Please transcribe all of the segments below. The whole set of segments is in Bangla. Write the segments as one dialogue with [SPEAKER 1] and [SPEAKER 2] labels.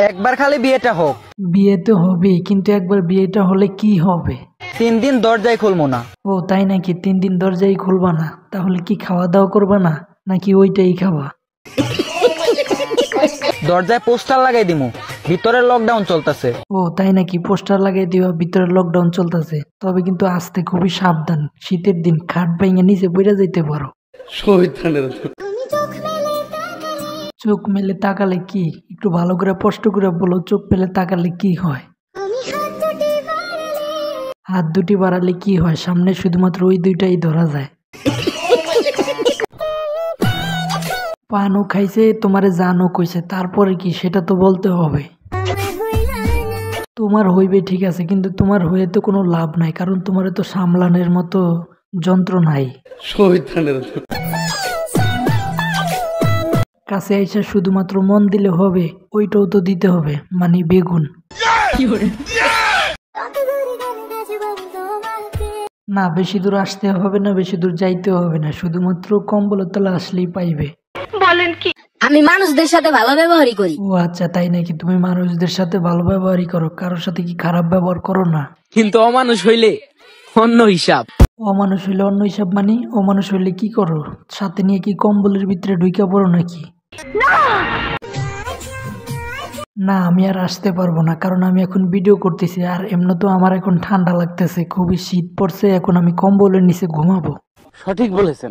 [SPEAKER 1] একবার খালি বিয়েটা হোক।
[SPEAKER 2] বিয়ে তো হবেই, কিন্তু একবার বিয়েটা হলে কি হবে?
[SPEAKER 1] 3 দিন দরজাই খুলবো না।
[SPEAKER 2] ও তাই নাকি? 3 দিন দরজাই খুলবা না? তাহলে কি খাওয়া দাওয়া করবা না, নাকি ওইটাই খাবা?
[SPEAKER 1] দরজায় পোস্টার লাগাই দিমু, ভিতরে লকডাউন চলতেছে।
[SPEAKER 2] ও তাই নাকি? পোস্টার লাগাই দিবা, ভিতরে লকডাউন চলতেছে। তবে কিন্তু আসতে খুবই সাবধান, শীতের দিন খাট ভাঙে নিচে পড়ে যাইতে পারো। চোখ মেলে তাকালে কি? একটু ভালো করে স্পষ্ট করে বলো, চোখ মেলে তাকালে কি হয়? হাত দুটি বাড়ালে কি হয়? সামনে শুধুমাত্র ওই দুইটাই ধরা যায়। পানও খাইছে, তোমারে জানও কইছে, তারপরে কি সেটা তো বলতে হবে। তোমার হইবে ঠিক আছে, কিন্তু তোমার হয়ে তো কোনো লাভ নাই, কারণ তোমার তো সামলানোর মতো যন্ত্র নাই। কাছে আইসা শুধুমাত্র মন দিলে হবে? ওইটাও তো দিতে হবে, মানে বেগুন। না, বেশি দূর আসতে হবে না, বেশি দূর যাইতে হবে না, শুধুমাত্র কম্বলের তলা আসলেই পাইবে।
[SPEAKER 3] বলেন কি? আমি মানুষদের সাথে ভালো ব্যবহারই করি।
[SPEAKER 2] ও আচ্ছা, তাই নাকি? তুমি মানুষদের সাথে ভালো ব্যবহারই করো, কারোর সাথে কি খারাপ ব্যবহার করো না?
[SPEAKER 4] কিন্তু অমানুষ হইলে অন্য হিসাব।
[SPEAKER 2] অমানুষ হইলে অন্য হিসাব? মানে অমানুষ হইলে কি করো? সাথে নিয়ে কি কম্বলের ভিতরে ঢুইকা পড়ো নাকি? না, আমি আর আসতে পারবো না, কারণ আমি এখন ভিডিও করতেছি, আর এমনি তো আমার এখন ঠান্ডা লাগতেছে, খুবই শীত পড়ছে, এখন আমি কম্বলের নিচে ঘুমাবো।
[SPEAKER 4] সঠিক বলেছেন।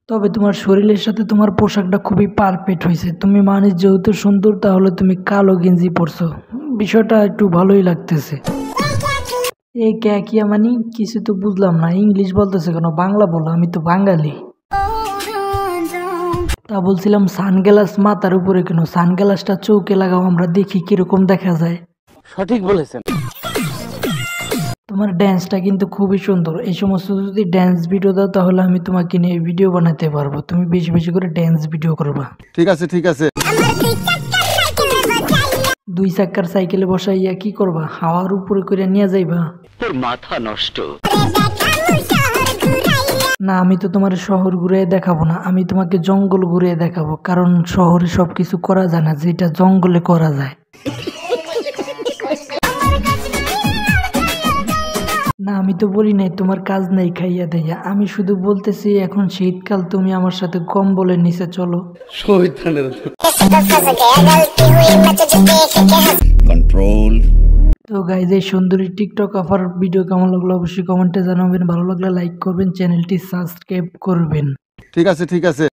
[SPEAKER 2] তবে তোমার শরীরের সাথে তোমার পোশাকটা খুবই পারফেক্ট হয়েছে। তুমি মানুষ যেহেতু সুন্দর, তাহলে তুমি কালো গেঞ্জি পরছো, বিষয়টা একটু ভালোই লাগতেছে। এই ক্যাকিয়া মানে কিছু তো বুঝলাম না, ইংলিশ বলতেছে কেন? বাংলা বলো, আমি তো বাঙালি। তা বলছিলাম, সানগ্লাস মাথার উপরে কেন? সানগ্লাসটা চৌকে লাগাও, আমরা দেখি কিরকম দেখা যায়।
[SPEAKER 4] সঠিক বলেছেন।
[SPEAKER 2] তোমার ড্যান্সটা কিন্তু খুবই সুন্দর। এই সমস্ত যদি ড্যান্স ভিডিও দাও, তাহলে আমি তোমাকে নিয়ে ভিডিও বানাতে পারবো। তুমি বেশি বেশি করে ড্যান্স ভিডিও করবা।
[SPEAKER 5] ঠিক আছে ঠিক আছে।
[SPEAKER 2] 2 চাকার সাইকেলে বসাইয়া কি করবা? হাওয়ার উপরে করে নিয়ে যাইবা?
[SPEAKER 6] তোর মাথা নষ্ট।
[SPEAKER 2] না, আমি তো তোমার শহর ঘুরে দেখাবো না, আমি তোমাকে জঙ্গল ঘুরে দেখাবো, কারণ শহরে সবকিছু করা যায় না, যেটা জঙ্গলে করা যায়। না, আমি তো বলি নাই তোমার কাজ নাই খাইয়া দেয়া, আমি শুধু বলতেছি এখন শীতকাল, তুমি আমার সাথে কম্বলের নিচে চলো।
[SPEAKER 5] কন্ট্রোল।
[SPEAKER 2] তো গাইজ, এই সুন্দরী টিকটক আফার ভিডিও কেমন লাগলো অবশ্যই কমেন্টে জানাবেন। ভালো লাগলে লাইক করবেন, চ্যানেলটি সাবস্ক্রাইব করবেন।
[SPEAKER 5] ঠিক আছে ঠিক আছে।